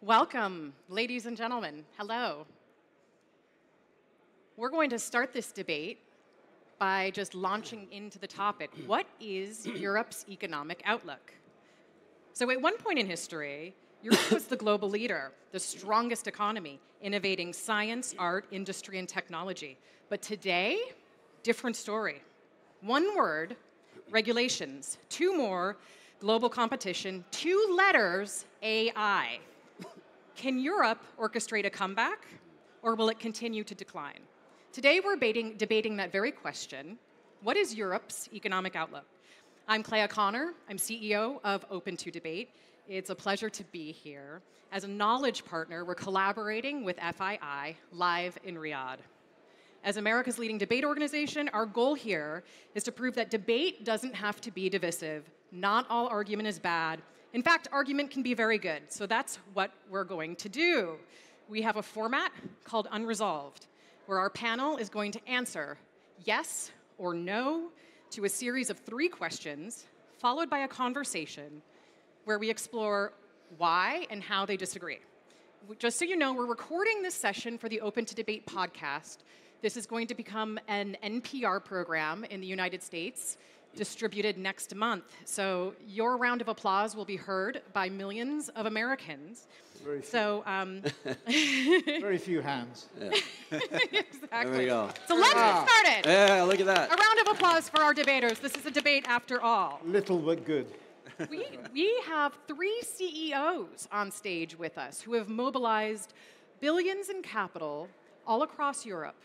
Welcome, ladies and gentlemen. Hello. We're going to start this debate by just launching into the topic. What is Europe's economic outlook? So at one point in history, Europe was the global leader, the strongest economy, innovating science, art, industry, and technology. But today, different story. One word, regulations. Two more, global competition. Two letters, AI. Can Europe orchestrate a comeback, or will it continue to decline? Today, we're debating that very question. What is Europe's economic outlook? I'm Clea. I'm CEO of Open to Debate. It's a pleasure to be here. As a knowledge partner, we're collaborating with FII live in Riyadh. As America's leading debate organization, our goal here is to prove that debate doesn't have to be divisive. Not all argument is bad. In fact, argument can be very good. So that's what we're going to do. We have a format called Unresolved, where our panel is going to answer yes or no to a series of 3 questions, followed by a conversation where we explore why and how they disagree. Just so you know, we're recording this session for the Open to Debate podcast. This is going to become an NPR program in the United States, distributed next month. So your round of applause will be heard by millions of Americans. Very few. So, very few hands. Yeah. Exactly. There we go. So let's get started. Yeah, look at that. A round of applause for our debaters. This is a debate after all. Little but good. We have 3 CEOs on stage with us who have mobilized billions in capital all across Europe.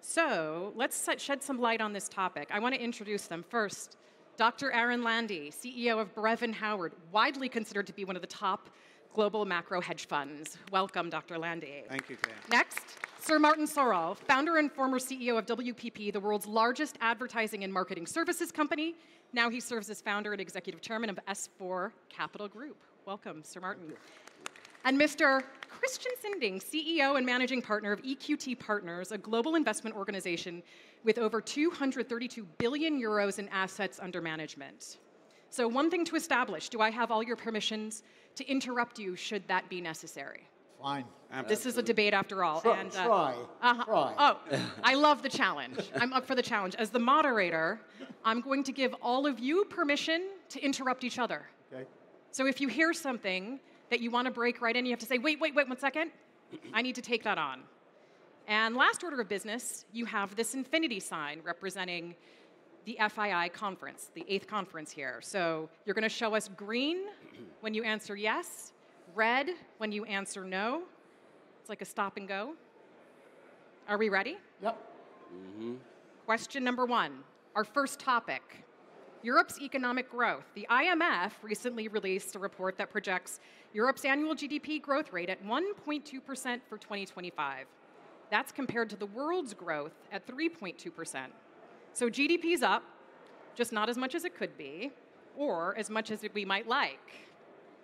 So let's shed some light on this topic. I want to introduce them. First, Dr. Aron Landy, CEO of Brevan Howard, widely considered to be one of the top global macro hedge funds. Welcome, Dr. Landy. Thank you, Clea. Next, Sir Martin Sorrell, founder and former CEO of WPP, the world's largest advertising and marketing services company. Now he serves as founder and executive chairman of S4 Capital Group. Welcome, Sir Martin. And Mr. Christian Sinding, CEO and managing partner of EQT Partners, a global investment organization with over 232 billion euros in assets under management. So one thing to establish, do I have all your permissions to interrupt you should that be necessary? Fine. This is a debate after all. Try. Try. Oh, I love the challenge. I'm up for the challenge. As the moderator, I'm going to give all of you permission to interrupt each other. Okay. So if you hear something that you want to break right in, you have to say, wait, 1 second. I need to take that on. And last order of business, you have this infinity sign representing the FII conference, the 8th conference here. So you're going to show us green when you answer yes, red when you answer no. It's like a stop and go. Are we ready? Yep. Mm-hmm. Question number 1, our first topic. Europe's economic growth. The IMF recently released a report that projects Europe's annual GDP growth rate at 1.2% for 2025. That's compared to the world's growth at 3.2%. So GDP's up, just not as much as it could be, or as much as we might like.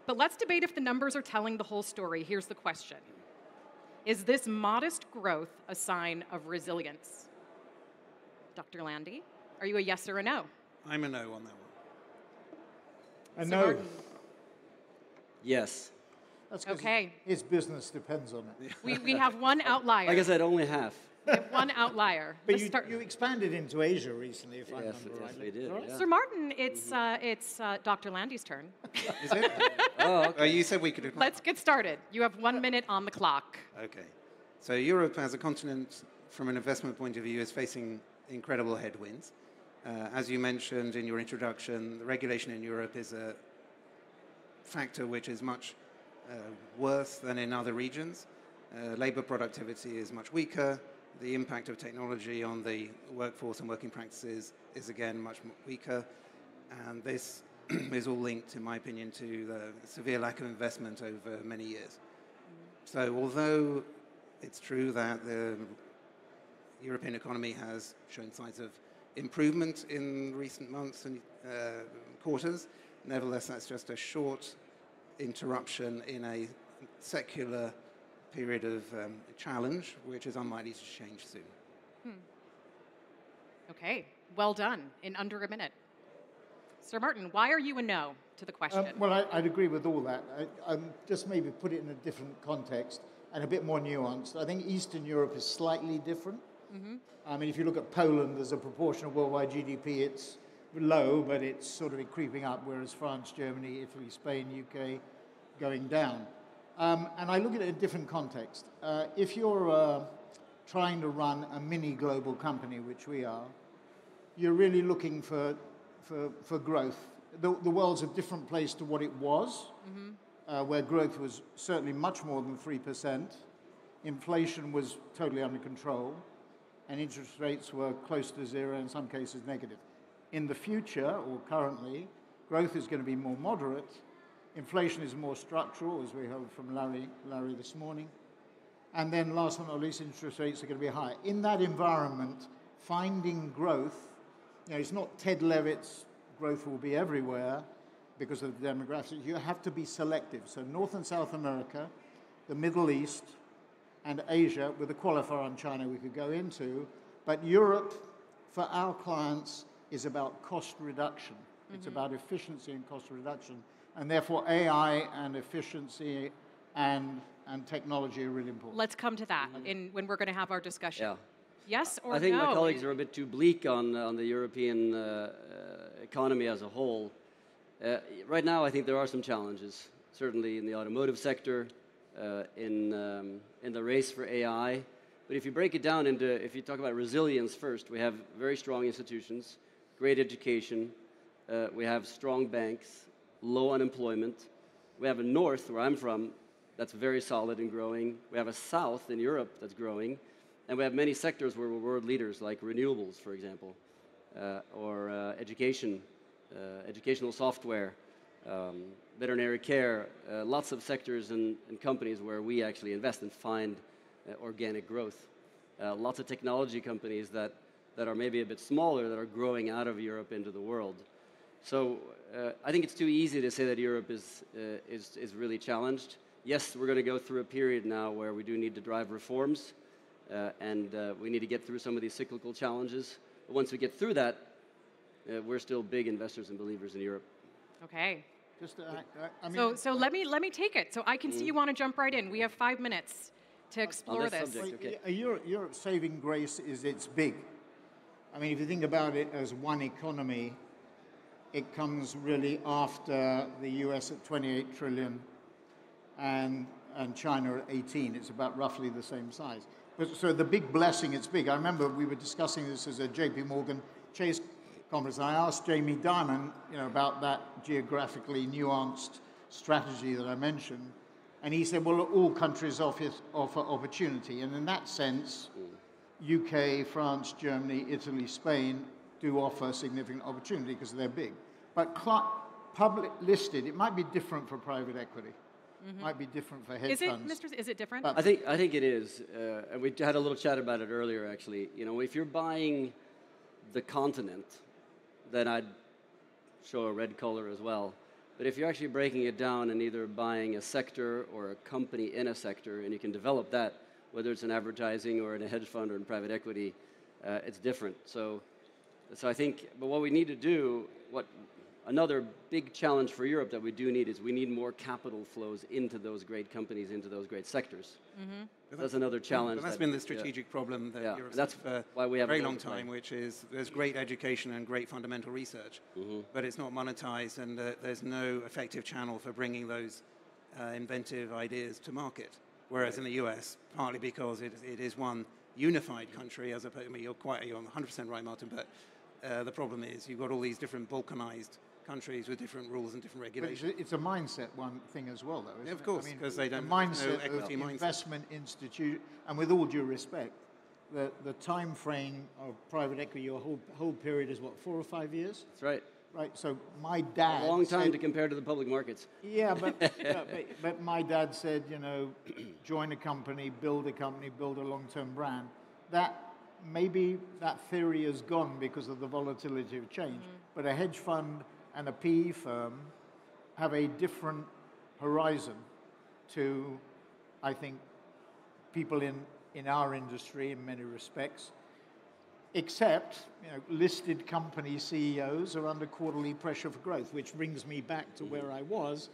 But let's debate if the numbers are telling the whole story. Here's the question. Is this modest growth a sign of resilience? Dr. Landy, are you a yes or a no? I'm a no on that one. A So no. Martin, Yes. That's 'cause Okay. his business depends on it. we have one outlier. Like I said, only half. We have one outlier. But Let's you expanded into Asia recently, if I Yes, remember yes, rightly. we did. Is that right? Yeah. Sir Martin, it's Dr. Landy's turn. Is it? Oh, okay. You said we could do. Let's get started. You have 1 minute on the clock. Okay. So Europe as a continent, from an investment point of view, is facing incredible headwinds. As you mentioned in your introduction, the regulation in Europe is a factor which is much worse than in other regions. Labor productivity is much weaker. The impact of technology on the workforce and working practices is again much weaker. And this is all linked, in my opinion, to the severe lack of investment over many years. So although it's true that the European economy has shown signs of improvement in recent months and quarters, nevertheless, that's just a short interruption in a secular period of challenge, which is unlikely to change soon. Okay, well done, in under a minute. Sir Martin, why are you a no to the question? Well, I'd agree with all that. I just maybe put it in a different context and a bit more nuanced. I think Eastern Europe is slightly different. I mean, if you look at Poland as a proportion of worldwide GDP, it's low, but it's sort of creeping up, whereas France, Germany, Italy, Spain, UK, going down. And I look at it in a different context. If you're trying to run a mini global company, which we are, you're really looking for growth. The world's a different place to what it was, where growth was certainly much more than 3%. Inflation was totally under control, and interest rates were close to zero, in some cases negative. In the future, or currently, growth is going to be more moderate. Inflation is more structural, as we heard from Larry this morning. And then last but not least, interest rates are going to be high. In that environment, finding growth, it's not Ted Levitt's growth will be everywhere because of the demographics. You have to be selective. So North and South America, the Middle East, and Asia, with a qualifier on China we could go into. But Europe, for our clients, is about cost reduction. It's about efficiency and cost reduction. And therefore, AI and efficiency and technology are really important. Let's come to that when we're going to have our discussion. Yeah. Yes or no? I think my colleagues are a bit too bleak on the European economy as a whole. Right now, I think there are some challenges, certainly in the automotive sector, in the race for AI. But if you break it down if you talk about resilience first, we have very strong institutions, great education, we have strong banks, low unemployment. We have a north, where I'm from, that's very solid and growing. We have a south in Europe that's growing. And we have many sectors where we're world leaders, like renewables, for example, or education, educational software, veterinary care, lots of sectors and companies where we actually invest and find organic growth. Lots of technology companies that are maybe a bit smaller that are growing out of Europe into the world. So I think it's too easy to say that Europe is really challenged. Yes, we're going to go through a period now where we do need to drive reforms. And we need to get through some of these cyclical challenges. But once we get through that, we're still big investors and believers in Europe. Okay. Just I mean, So let me take it. So I can see you want to jump right in. We have 5 minutes to explore this. Subject, okay. Europe's saving grace is it's big. I mean, if you think about it as one economy, it comes really after the US at 28 trillion and China at 18. It's about roughly the same size. But, so the big blessing, it's big. I remember we were discussing this as a JP Morgan Chase conference. I asked Jamie Dimon, about that geographically nuanced strategy that I mentioned. And he said, well, all countries offer opportunity. And in that sense, UK, France, Germany, Italy, Spain do offer significant opportunity because they're big. But public listed, it might be different for private equity. Might be different for hedge funds. Is it different? I think it is. And we had a little chat about it earlier, actually. If you're buying the continent, then I'd show a red color as well. But if you're actually breaking it down and either buying a sector or a company in a sector, and you can develop that, whether it's in advertising or in a hedge fund or in private equity, it's different. So I think, but what we need to do, another big challenge for Europe that we do need is we need more capital flows into those great companies, into those great sectors. That's another challenge. But that's been the strategic problem that Europe's that's had for why we have a very long time, which is there's great education and great fundamental research, but it's not monetized, and there's no effective channel for bringing those inventive ideas to market. Whereas in the US, partly because it is one unified country, as opposed, you're 100% right, Martin, but the problem is you've got all these different balkanized countries with different rules and different regulations. But it's a mindset thing as well, though, isn't of course, because they don't have no equity mindset. Investment institute, and with all due respect, the time frame of private equity, your whole period is what, 4 or 5 years? That's right. Right. So my dad. A long time to compare to the public markets. Yeah, but my dad said, join a company, build a long-term brand. Maybe that theory is gone because of the volatility of change. But a hedge fund and a PE firm have a different horizon to, I think, people in our industry in many respects. Except, listed company CEOs are under quarterly pressure for growth, which brings me back to where I was.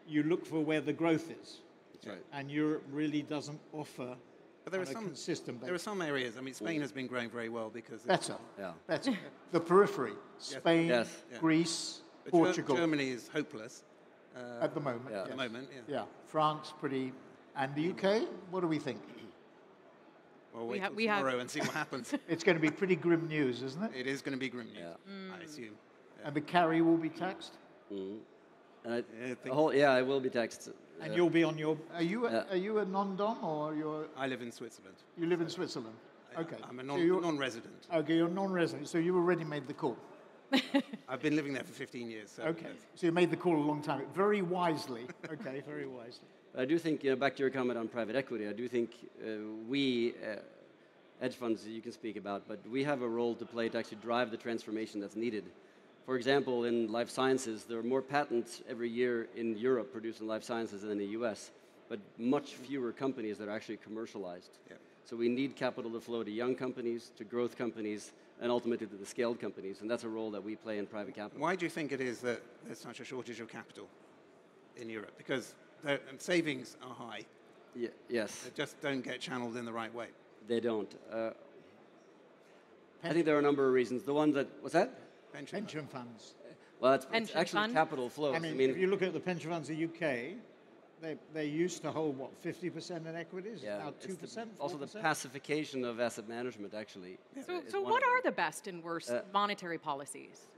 You look for where the growth is. That's right. And Europe really doesn't offer But there are on a some consistent basis. There are some areas. I mean, Spain has been growing very well because Better. Yeah. Better. The periphery. Spain, Yes. Yeah. Greece, but Portugal. Germany is hopeless At the moment. Yeah. at the moment. Yeah. Yeah. France, pretty. And the UK, what do we think? Well, We wait ha- till we have- tomorrow and see what happens. It's going to be pretty grim news, isn't it? It is going to be grim news, Yeah. I assume. And the carry will be taxed? And I the think- whole, yeah, it will be taxed. And you'll be on your... Are you a non-dom or I live in Switzerland. you live in Switzerland? Okay. I'm a So you're- non-resident. Okay, you're non-resident, so you've already made the call. I've been living there for 15 years. So Okay, so you made the call a long time, very wisely. Okay, very wisely. I do think, back to your comment on private equity, I do think we, hedge funds you can speak about, but we have a role to play to actually drive the transformation that's needed. For example, in life sciences, there are more patents every year in Europe produced in life sciences than in the US, but much fewer companies that are actually commercialized. Yeah. So we need capital to flow to young companies, to growth companies, and ultimately to the scaled companies, and that's a role that we play in private capital. Why do you think it is that there's such a shortage of capital in Europe? Because the savings are high. Yes, They just don't get channeled in the right way. they don't. I think there are a number of reasons. The one that, what's that? Pension funds. Well, it's Pension actually fund? capital flows. I mean, if you look at the pension funds in the UK, they used to hold, what, 50% in equities? Now it's 2%, 4%? also the pacification of asset management, actually. So what are the best and worst monetary policies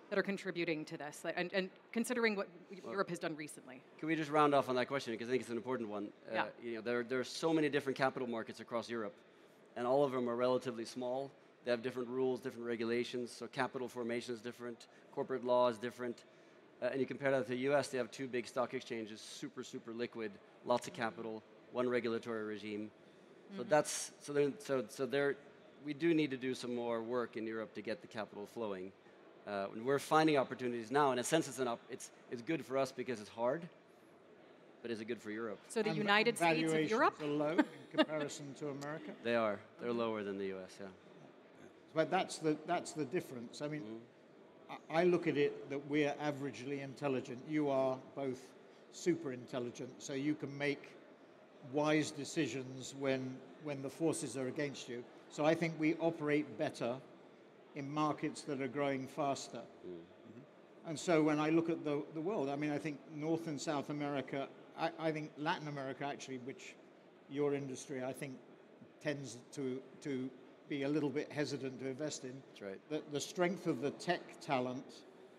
that are contributing to this? And considering what Europe has done recently. Can we just round off on that question, because I think it's an important one. Yeah. There are so many different capital markets across Europe, and all of them are relatively small. They have different rules, different regulations, so capital formation is different, corporate law is different. And you compare that to the US, they have two big stock exchanges, super, super liquid, lots of capital, one regulatory regime. So we do need to do some more work in Europe to get the capital flowing. We're finding opportunities now. In a sense, it's good for us because it's hard, but is it good for Europe? So the And United States of valuations Europe? are low in comparison to America. They are. They're lower than the US, yeah. But that's the difference. I mean, I look at it that we're averagely intelligent. You are both super intelligent, so you can make wise decisions when the forces are against you. So I think we operate better in markets that are growing faster. And so when I look at the world, I mean, I think North and South America, I think Latin America actually, which your industry, I think, tends to be a little bit hesitant to invest in. That's right. The strength of the tech talent,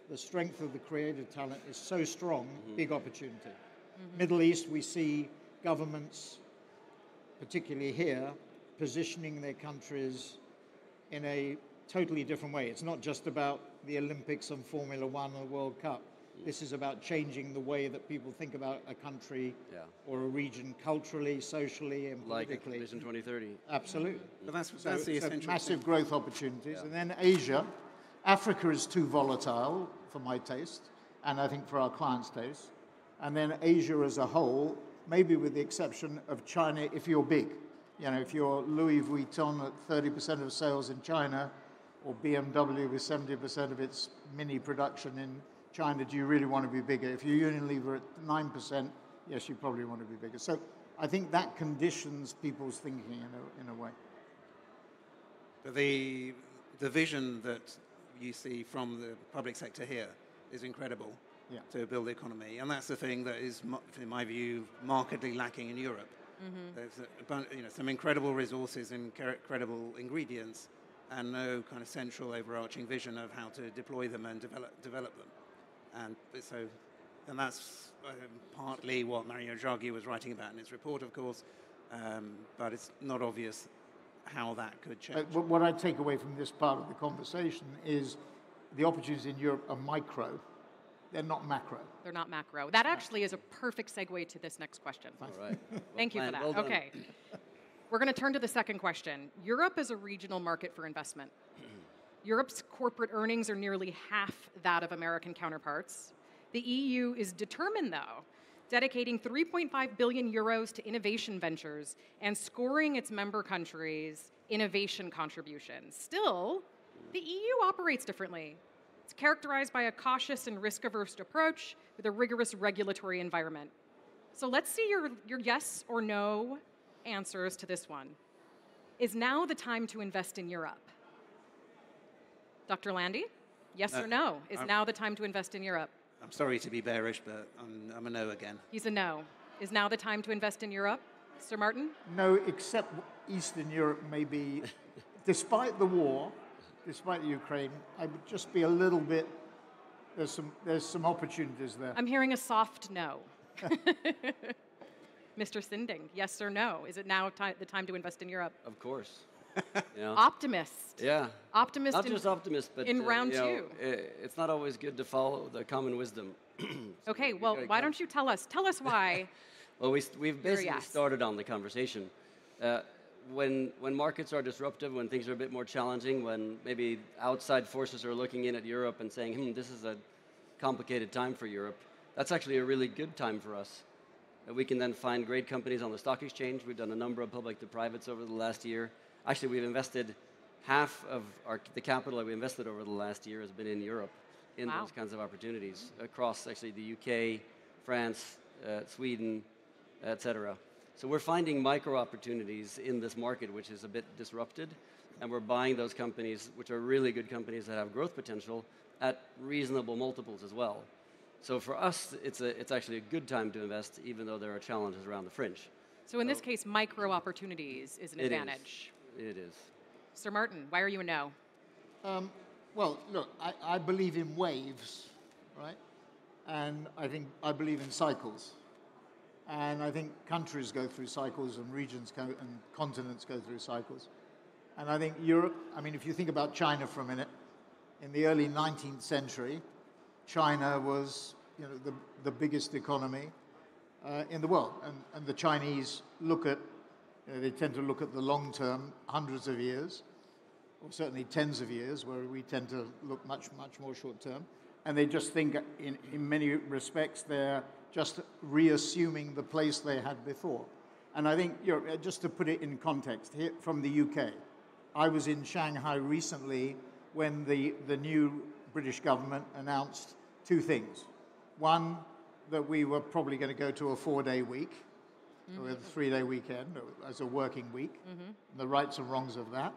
the strength of the creative talent is so strong, big opportunity. Middle East, we see governments, particularly here, positioning their countries in a totally different way. It's not just about the Olympics and Formula One and the World Cup. This is about changing the way that people think about a country or a region culturally, socially, and politically. Like Vision 2030. Absolutely. But that's So the essential massive thing. growth opportunities. And then Asia. Africa is too volatile for my taste, and I think for our clients' taste. And then Asia as a whole, maybe with the exception of China, if you're big. If you're Louis Vuitton at 30% of sales in China, or BMW with 70% of its mini production in China, do you really want to be bigger? If you're Unilever at 9%, yes, you probably want to be bigger. So I think that conditions people's thinking in a way. But the vision that you see from the public sector here is incredible to build the economy. And that's the thing that is, in my view, markedly lacking in Europe. There's some incredible resources and incredible ingredients, and no kind of central overarching vision of how to deploy them and develop them. And that's partly what Mario Draghi was writing about in his report, of course, but it's not obvious how that could change. What I take away from this part of the conversation is the opportunities in Europe are micro. They're not macro. They're not macro. That actually is a perfect segue to this next question. All right. Thank you for that. Well done. Okay. We're going to turn to the second question. Europe is a regional market for investment. Europe's corporate earnings are nearly half that of American counterparts. The EU is determined, though, dedicating 3.5 billion euros to innovation ventures and scoring its member countries' innovation contributions. Still, the EU operates differently. It's characterized by a cautious and risk-averse approach with a rigorous regulatory environment. So let's see your yes or no answers to this one. Is now the time to invest in Europe? Dr. Landy, yes or no? Is now the time to invest in Europe? I'm sorry to be bearish, but I'm a no again. He's a no. Is now the time to invest in Europe? Sir Martin? No, except Eastern Europe may be, despite the war, despite the Ukraine, I would just be a little bit, there's some opportunities there. I'm hearing a soft no. Mr. Sinding, yes or no? Is it now the time to invest in Europe? Of course. You know? Optimist. Yeah. Optimist. Not just optimist, but in round you know, two. It's not always good to follow the common wisdom. Okay, well, why don't you tell us? Tell us why. Well, we've basically yes. started on the conversation. When markets are disruptive, when things are a bit more challenging, when maybe outside forces are looking in at Europe and saying, this is a complicated time for Europe, that's actually a really good time for us. We can then find great companies on the stock exchange. We've done a number of public to privates over the last year. Actually, we've invested half of the capital that we invested over the last year has been in Europe in those kinds of opportunities across actually the UK, France, Sweden, etc. So we're finding micro opportunities in this market, which is a bit disrupted, and we're buying those companies, which are really good companies that have growth potential at reasonable multiples as well. So for us, it's actually a good time to invest, even though there are challenges around the fringe. So in this case, micro opportunities is an advantage. It is. Sir Martin, why are you a no? Well, look, I believe in waves, right? And I believe in cycles. And I think countries go through cycles and regions and continents go through cycles. And I think Europe, I mean, if you think about China for a minute, in the early 19th century, China was, the biggest economy in the world. And the Chinese look at, they tend to look at the long term, hundreds of years, or certainly tens of years, where we tend to look much, much more short term. And they just think, in many respects, they're just reassuming the place they had before. And I think, just to put it in context, here from the UK, I was in Shanghai recently when the new British government announced two things. One, that we were probably going to go to a 4-day week, with a 3-day weekend as a working week, the rights and wrongs of that.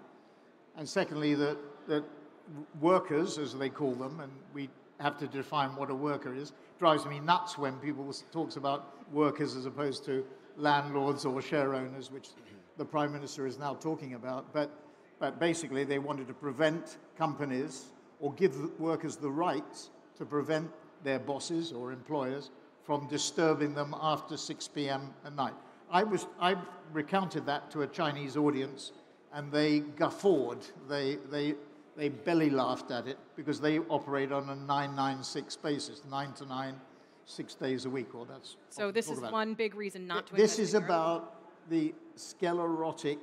And secondly, that workers, as they call them, and we have to define what a worker is, drives me nuts when people talks about workers as opposed to landlords or share owners, which the Prime Minister is now talking about. But basically, they wanted to prevent companies or give workers the rights to prevent their bosses or employers from disturbing them after 6 p.m. at night. I recounted that to a Chinese audience, and they guffawed. They belly laughed at it because they operate on a 9-9-6 basis, 9 to 9, 6 days a week. Or that's so this is one big reason not to. This is about the sclerotic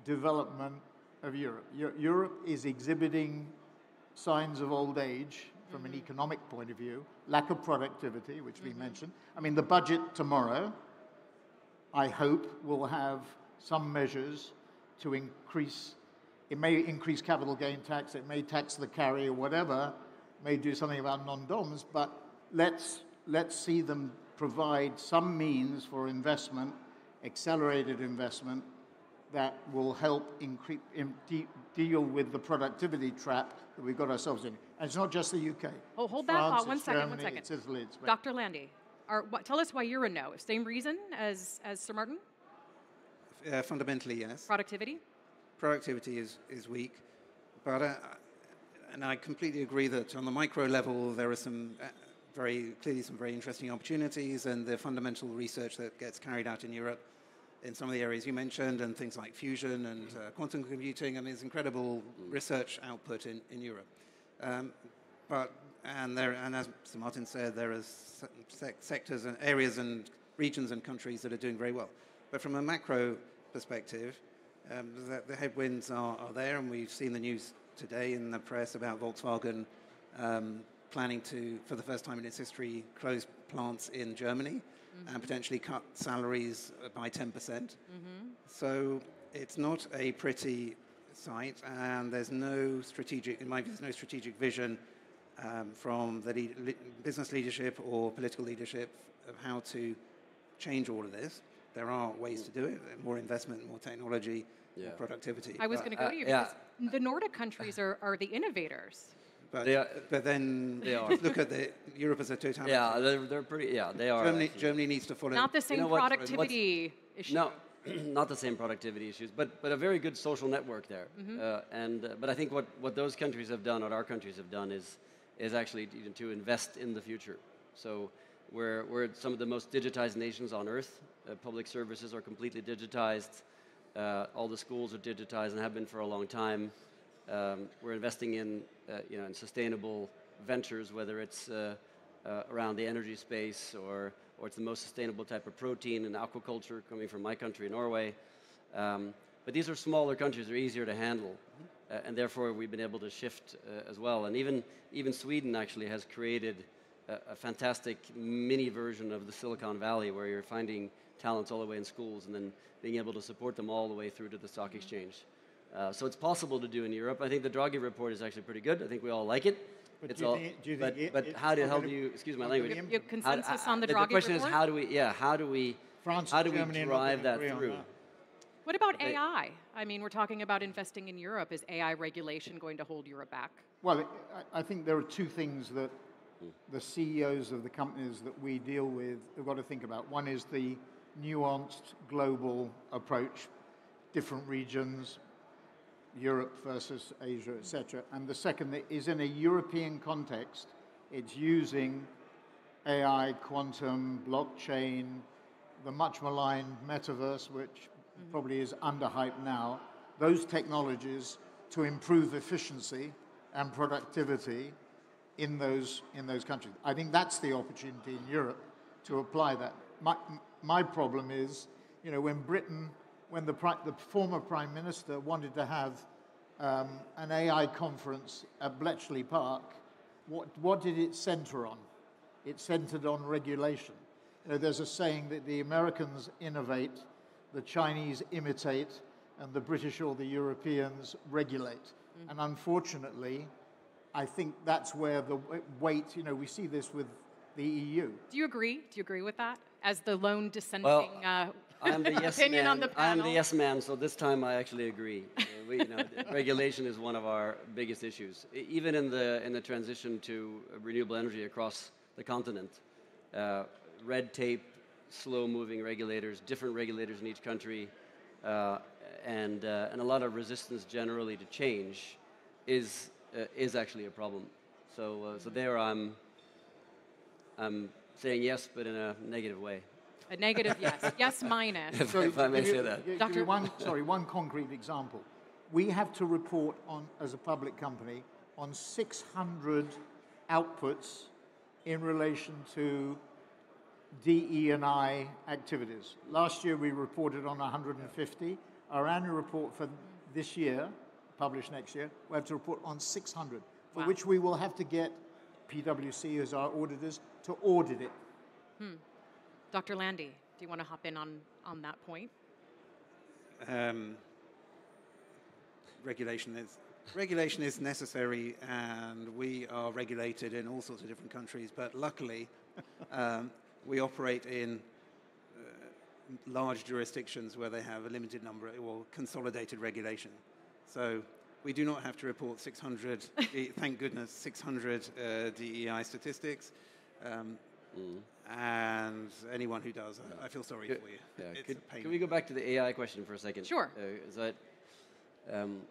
development of Europe. Europe is exhibiting signs of old age from an economic point of view, lack of productivity, which we mentioned. I mean, the budget tomorrow, I hope, will have some measures to increase. It may increase capital gain tax, it may tax the carry or whatever, may do something about non-doms, but let's see them provide some means for investment, accelerated investment, that will help deal with the productivity trap that we've got ourselves in. And it's not just the UK. Oh, hold that France, thought. One second. it's Italy, it's Dr. Landy, tell us why you're a no. Same reason as Sir Martin? Fundamentally, yes. Productivity? Productivity is weak. But, and I completely agree that on the micro level, there are some very interesting opportunities, and the fundamental research that gets carried out in Europe in some of the areas you mentioned, and things like fusion and quantum computing, and there's incredible research output in Europe. And as Sir Martin said, there are sectors and areas and regions and countries that are doing very well. But from a macro perspective, the headwinds are there, and we've seen the news today in the press about Volkswagen planning to, for the first time in its history, close plants in Germany and potentially cut salaries by 10%. So it's not a pretty sight, and there's no strategic, in my view, there's no strategic vision from the business leadership or political leadership of how to change all of this. There are ways to do it, more investment, more technology, more productivity. I was going to go to you because the Nordic countries are the innovators. But then look at Europe as a totality. Yeah, they're pretty. Yeah, they are. Germany needs to follow. Not the same productivity issue. No, not the same productivity issues, but a very good social network there. But I think what those countries have done, what our countries have done, is actually to invest in the future. So we're some of the most digitized nations on earth. Public services are completely digitized. All the schools are digitized and have been for a long time. We're investing in in sustainable ventures, whether it's around the energy space or it's the most sustainable type of protein and aquaculture coming from my country, Norway. But these are smaller countries; they're easier to handle, and therefore we've been able to shift as well. And even Sweden actually has created a fantastic mini version of the Silicon Valley, where you're finding talents all the way in schools and then being able to support them all the way through to the stock exchange. So it's possible to do in Europe. I think the Draghi report is actually pretty good. I think we all like it. But it's do all. you think But how do you? Excuse my language. Your consensus on the Draghi report? The question is how do we France, how do we Germany drive that through? What about AI? I mean, we're talking about investing in Europe. Is AI regulation going to hold Europe back? Well, I think there are two things that the CEOs of the companies that we deal with have got to think about. One is the nuanced global approach, different regions, Europe versus Asia, etc. And the second is in a European context, it's using AI, quantum, blockchain, the much maligned metaverse, which probably is underhyped now, those technologies to improve efficiency and productivity in those countries. I think that's the opportunity in Europe to apply that. My problem is, when the former Prime Minister wanted to have an AI conference at Bletchley Park, what did it center on? It centered on regulation. There's a saying that the Americans innovate, the Chinese imitate, and the British or the Europeans regulate. And unfortunately, I think that's where the weight, we see this with the EU. Do you agree? Do you agree with that? As the lone dissenting I am the yes opinion man. on the panel? I am the yes man, so this time I actually agree. Regulation is one of our biggest issues. Even in the transition to renewable energy across the continent, red tape, slow-moving regulators, different regulators in each country, and a lot of resistance generally to change is actually a problem. So there I'm saying yes, but in a negative way. A negative yes. Yes minus. If I may say that. Doctor, one concrete example. We have to report on, as a public company, on 600 outputs in relation to DE&I activities. Last year we reported on 150. Our annual report for this year, published next year, we have to report on 600, for which we will have to get PwC as our auditors to audit it. Dr. Landy, do you want to hop in on that point? Regulation is necessary, and we are regulated in all sorts of different countries, but luckily we operate in large jurisdictions where they have a limited number or consolidated regulation. So we do not have to report 600, thank goodness, 600 DEI statistics. And anyone who does, I feel sorry for you. Yeah. It's a pain. Can we go back to the AI question for a second? Sure. I'm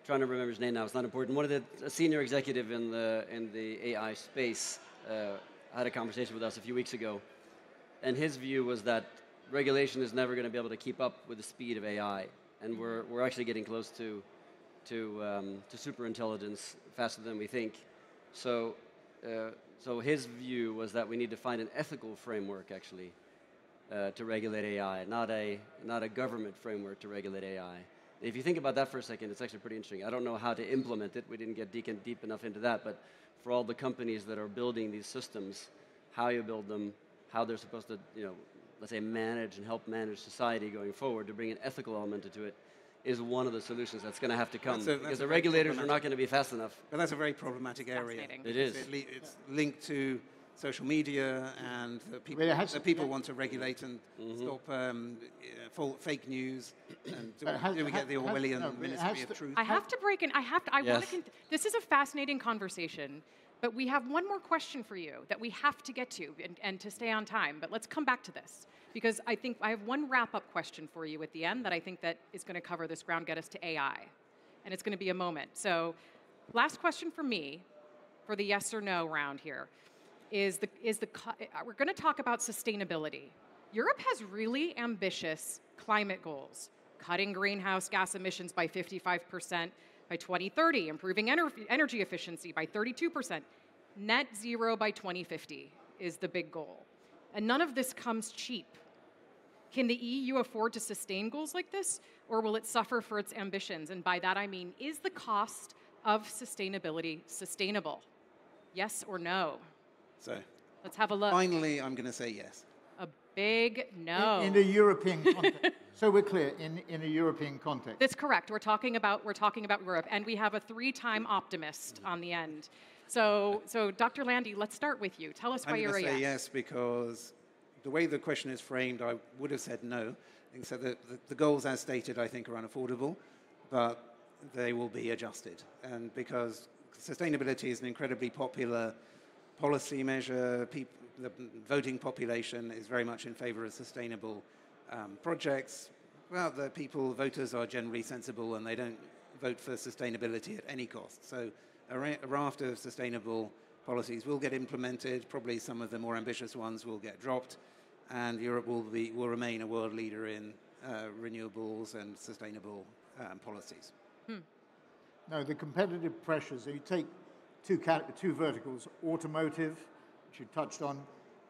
trying to remember his name now. It's not important. One of a senior executive in the AI space had a conversation with us a few weeks ago, and his view was that regulation is never going to be able to keep up with the speed of AI, and we're actually getting close to super intelligence faster than we think. So his view was that we need to find an ethical framework actually to regulate AI, not a government framework to regulate AI. If you think about that for a second, it's actually pretty interesting. I don't know how to implement it. We didn't get deep enough into that. But for all the companies that are building these systems, how you build them, how they're supposed to, let's say, manage and help manage society going forward, to bring an ethical element into it, is one of the solutions that's going to have to come. Because the regulators are not going to be fast enough. But that's a very problematic area. It is. It's linked to social media, and the people want to regulate and stop fake news. And do we get the Orwellian Ministry of Truth? I have to break in. This is a fascinating conversation, but we have one more question for you that we have to get to, and to stay on time. But let's come back to this, because I think I have one wrap-up question for you at the end that I think that is going to cover this ground, get us to AI. And it's going to be a moment. So last question for me, for the yes or no round here, we're going to talk about sustainability. Europe has really ambitious climate goals: cutting greenhouse gas emissions by 55% by 2030, improving energy efficiency by 32%, net zero by 2050 is the big goal. And none of this comes cheap. Can the EU afford to sustain goals like this, or will it suffer for its ambitions? And by that I mean, is the cost of sustainability sustainable? Yes or no? So let's have a look. Finally, I'm going to say yes. A big no. In a European context. So we're clear, in a European context. That's correct. We're talking about Europe, and we have a 3-time optimist on the end. So Dr. Landy, let's start with you. Tell us why you're a yes. I'm going to say yes, because the way the question is framed, I would have said no. And so the goals, as stated, I think are unaffordable, but they will be adjusted. And because sustainability is an incredibly popular policy measure, the voting population is very much in favor of sustainable projects. Well, the voters are generally sensible, and they don't vote for sustainability at any cost. So a raft of sustainable policies will get implemented. Probably some of the more ambitious ones will get dropped, and Europe will remain a world leader in renewables and sustainable policies. No, the competitive pressures, you take two verticals, automotive, which you touched on,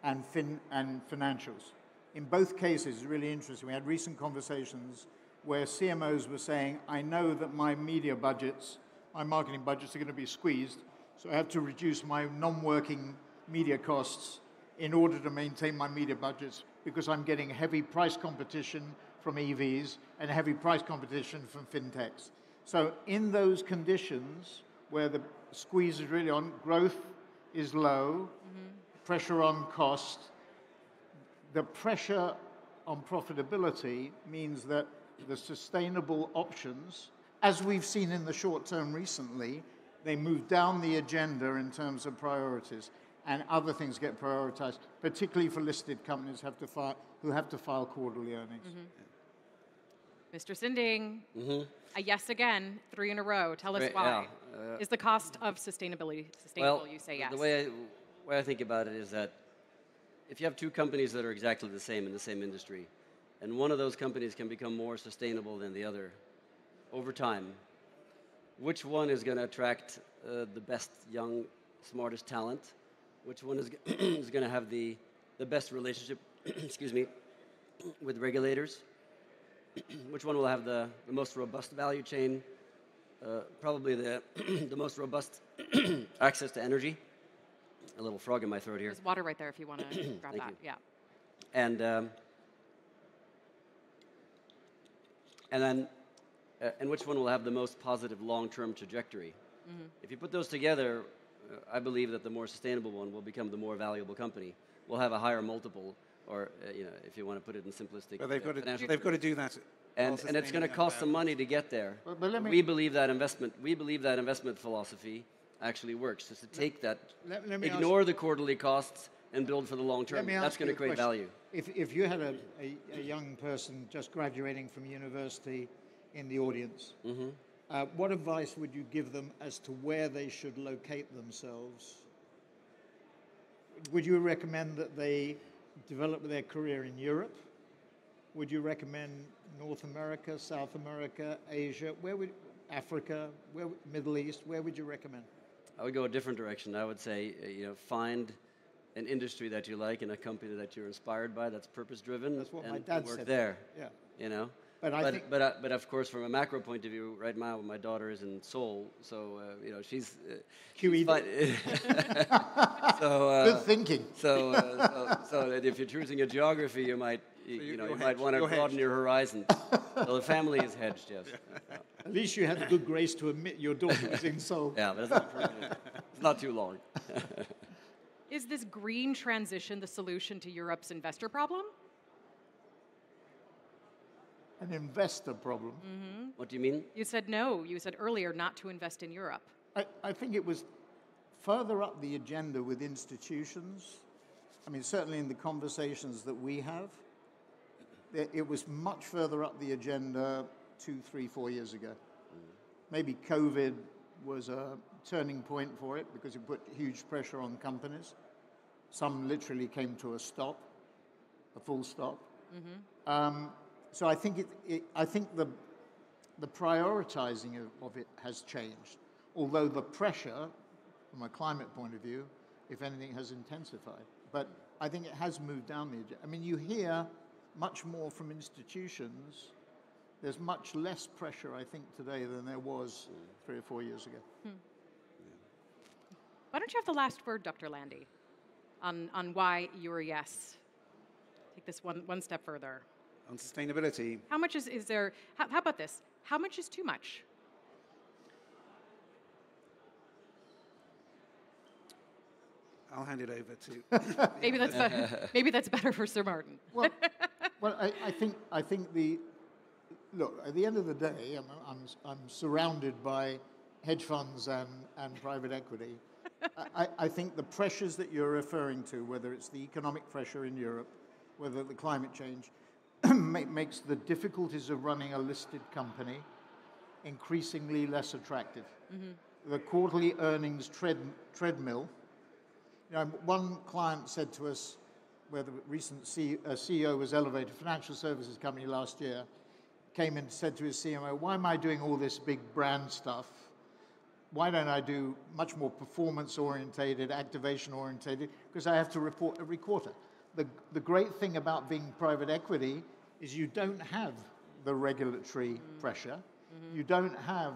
and financials. In both cases, it's really interesting. We had recent conversations where CMOs were saying, I know that my media budgets, my marketing budgets are going to be squeezed, so I have to reduce my non-working media costs in order to maintain my media budgets, because I'm getting heavy price competition from EVs and heavy price competition from fintechs. So in those conditions where the squeeze is really on, growth is low, pressure on cost, the pressure on profitability means that the sustainable options, as we've seen in the short term recently, they move down the agenda in terms of priorities, and other things get prioritized, particularly for listed companies who have to file quarterly earnings. Mr. Sinding, a yes again, 3 in a row. Tell us why. Yeah. Is the cost of sustainability sustainable? You say yes. The way I think about it is that if you have two companies that are exactly the same in the same industry, and one of those companies can become more sustainable than the other over time, which one is going to attract the best young, smartest talent? Which one is going to have the best relationship, excuse me, with regulators? Which one will have the most robust value chain? Probably the most robust access to energy. A little frog in my throat here. There's water right there if you want to grab that. You. Yeah. And which one will have the most positive long-term trajectory? If you put those together, I believe that the more sustainable one will become the more valuable company. We'll have a higher multiple, or if you want to put it in simplistic. But they've got to do that. And it's going to cost some money to get there. We believe that investment philosophy actually works. Is to take that, ignore the quarterly costs, and build for the long term. That's going to create value. If you had a young person just graduating from university in the audience, what advice would you give them as to where they should locate themselves? Would you recommend that they develop their career in Europe? Would you recommend North America, South America, Asia? Africa, Middle East? Where would you recommend? I would go a different direction. I would say, find an industry that you like and a company that you're inspired by, that's purpose-driven. That's what my and dad work said. there. Yeah. But I think, but of course, from a macro point of view, right now my daughter is in Seoul, so you know she's QED. Good thinking. So that if you're choosing a geography, you might you might want to broaden your horizon. So the family is hedged, yes. Yeah. At least you had the good grace to admit your daughter was in Seoul. Yeah, but it's not too long. Is this green transition the solution to Europe's investor problem? An investor problem. Mm-hmm. What do you mean? You said no. You said earlier not to invest in Europe. I think it was further up the agenda with institutions. I mean, certainly in the conversations that we have, it was much further up the agenda 2, 3, 4 years ago. Maybe COVID was a turning point for it because it put huge pressure on companies. Some literally came to a stop, a full stop. Mm-hmm. So I think the prioritizing of it has changed, although the pressure, from a climate point of view, if anything, has intensified. But I think it has moved down the agenda. I mean, you hear much more from institutions. There's much less pressure, I think, today than there was 3 or 4 years ago. Why don't you have the last word, Dr. Landy, on why you're a yes? Take this one step further. On sustainability. How much is there, how about this? How much is too much? I'll hand it over to. Maybe that's better for Sir Martin. Well, I think look. At the end of the day, I'm surrounded by hedge funds and private equity. I think the pressures that you're referring to, whether it's the economic pressure in Europe, whether the climate change, makes the difficulties of running a listed company increasingly less attractive. Mm-hmm. The quarterly earnings treadmill. You know, one client said to us, where the recent CEO was elevated, financial services company last year, came and said to his CMO, why am I doing all this big brand stuff? Why don't I do much more performance-orientated, activation-orientated? Because I have to report every quarter. The great thing about being private equity is you don't have the regulatory pressure. Mm-hmm. You don't have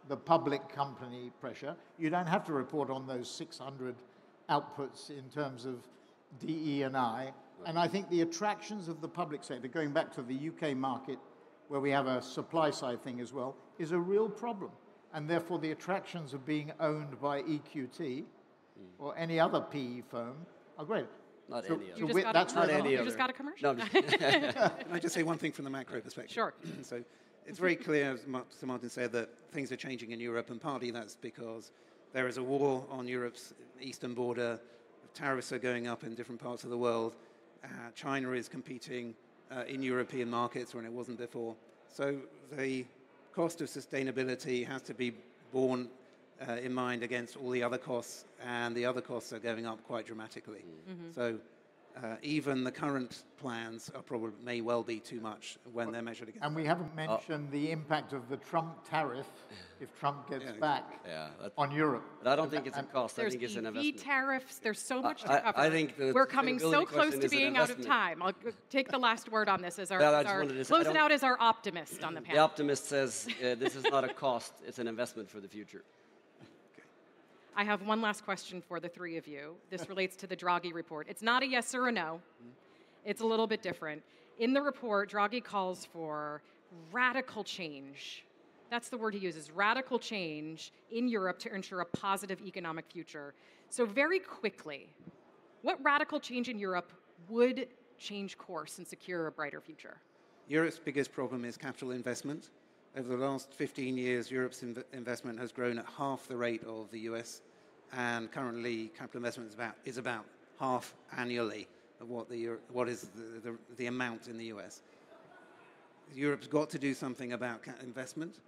the public company pressure. You don't have to report on those 600 outputs in terms of DE&I. Right. And I think the attractions of the public sector, going back to the UK market, where we have a supply side thing as well, is a real problem. And therefore the attractions of being owned by EQT or any other PE firm are great. Not any other. You just got a commercial? No, Can I just say one thing from the macro perspective? Sure. So it's very clear, as Sir Martin said, that things are changing in Europe, and partly that's because there is a war on Europe's eastern border. Tariffs are going up in different parts of the world. China is competing in European markets when it wasn't before. So the cost of sustainability has to be borne in mind against all the other costs, and the other costs are going up quite dramatically. Mm-hmm. So even the current plans are may well be too much when they're measured against. And we haven't mentioned the impact of the Trump tariff if Trump gets back on Europe. But I don't think it's a cost. There's I think it's an EV investment. tariffs. There's so much to cover. I think we're coming so close to being out of time. I'll take the last word on this as close it out as our optimist on the panel. The optimist says this is not a cost; it's an investment for the future. I have one last question for the three of you. This relates to the Draghi report. It's not a yes or a no. It's a little bit different. In the report, Draghi calls for radical change. That's the word he uses, radical change in Europe to ensure a positive economic future. So very quickly, what radical change in Europe would change course and secure a brighter future? Europe's biggest problem is capital investment. Over the last 15 years, Europe's investment has grown at half the rate of the US, and currently capital investment is about half annually of what is the amount in the US. Europe's got to do something about investment.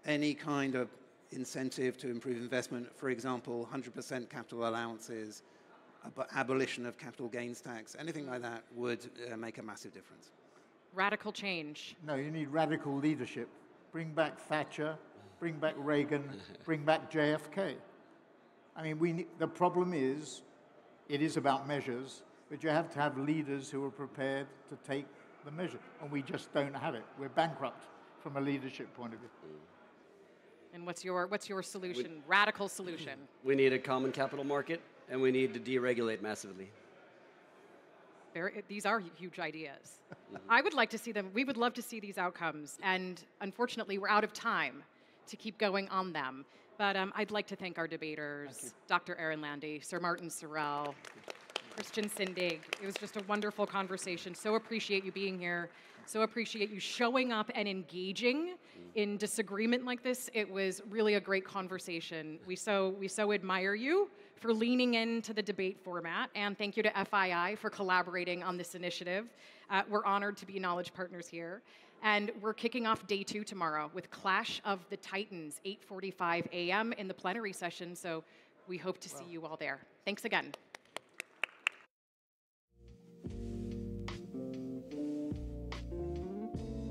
Any kind of incentive to improve investment, for example, 100% capital allowances, abolition of capital gains tax, anything like that would make a massive difference. Radical change. No, you need radical leadership. Bring back Thatcher, bring back Reagan, bring back JFK. I mean, the problem is, it is about measures, but you have to have leaders who are prepared to take the measure, and we just don't have it. We're bankrupt from a leadership point of view. And what's your solution? Radical solution? We need a common capital market, and we need to deregulate massively. These are huge ideas. I would like to see them. We would love to see these outcomes, and unfortunately, we're out of time to keep going on them. But I'd like to thank our debaters, Dr. Aron Landy, Sir Martin Sorrell, Christian Sinding. It was just a wonderful conversation. So appreciate you being here. So appreciate you showing up and engaging in disagreement like this. It was really a great conversation. We so admire you for leaning into the debate format, and thank you to FII for collaborating on this initiative. We're honored to be knowledge partners here. And we're kicking off day 2 tomorrow with Clash of the Titans, 8:45 a.m. in the plenary session. So we hope to see you all there. Thanks again.